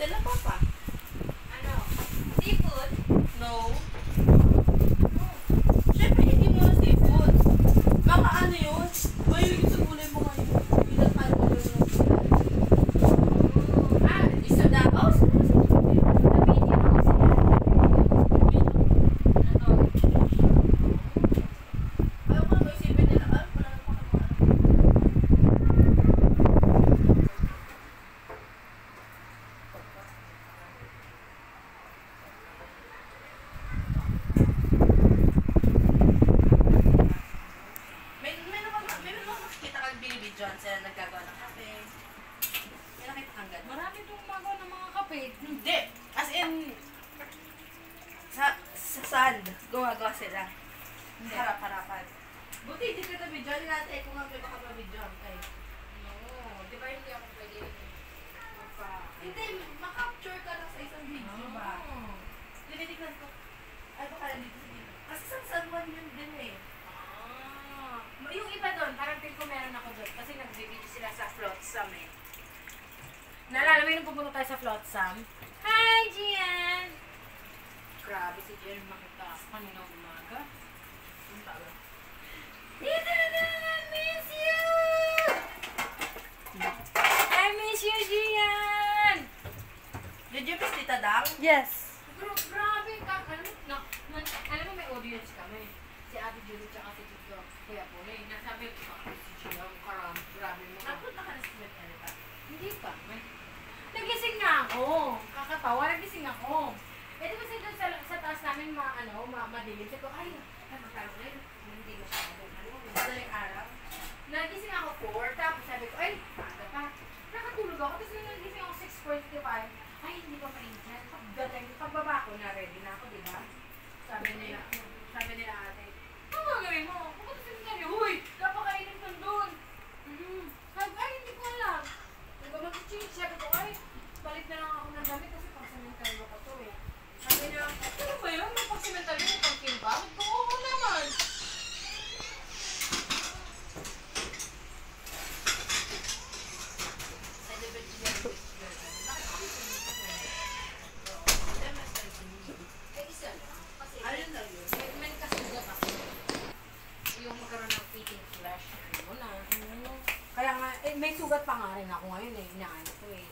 Kailan pa? Ano? Seafood? No. Siyempre, hindi mo na seafood. Mga ano yun? Mahilig sa gulay mo ngayon. Pinatay mo yun ng gulay. Isa na. Oh, Ayaw ko na isipin nila. Ayaw ko na naman. May makikita kang binibidyoan sila nagagawa ng kape. May nakita kang gano'n. marami itong magawa ng mga kape. Hindi. As in, sa sand, gumagawa sila. Harap-harapan. Buti, hindi ka na video. Hindi natin kung nga may baka pa-video. Okay. No, di ba hindi ako pwede Hindi, makapture ka lang sa isang video ba? Tinitignan ko. Ay, baka nandito sa video. Kasi sa San Juan yun din eh. Yung iba doon, parang feel ko meron ako doon. Kasi nag-video sila sa Flotsam eh. Naalala mo yung pupunta tayo sa Flotsam? Hi, Gian! Grabe si Gian makita ako kanina umaga. Ang tawag. Dito na! I miss you! I miss you, Gian! Did you miss Tita Dang? Yes! Grabe ka! Alam mo may audience kami. Si Ate Julie tsaka si Tito. Kuya po eh. Nasabi ko si Gia, grabe mo. Napunta ka na sa Smith Elita. Hindi pa. Nagising na ako. Kakatawa, nagising ako. Eh, di ba sa taas namin madilim. Sabi ko, ay, magkano na yun. Hindi masyado. Madaling araw. Nagising ako 4, tapos sabi ko, ay, maaga pa. Nakatulog ako, tapos nung nagising ako 6:45, ay, hindi pa pa-insan. Pagbaba ko na, ready na ako, di ba? Sabi nila ate, ano gagawin mo? Pupunta sa sabi, huy, napakainit nandun. Sabi, ay, hindi ko alam. Mag-change, sabi ko, ay, balik na lang ako ng damit kasi pang-sementaryo ko to eh. Sabi niya, ano ba yun? May pang-sementaryo mo pang-kimba? Oo naman. Ayun lang yun. May kasuga kasi. Yung magkaroon ng fitting flash. Ano na. Kaya nga, may sugat pa nga rin ako ngayon eh. Inaano ko eh.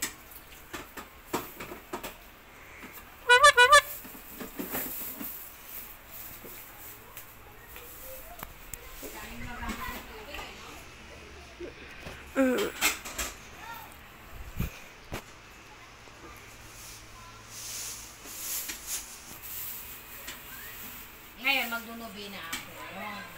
Ngayon, magdunubi na ako.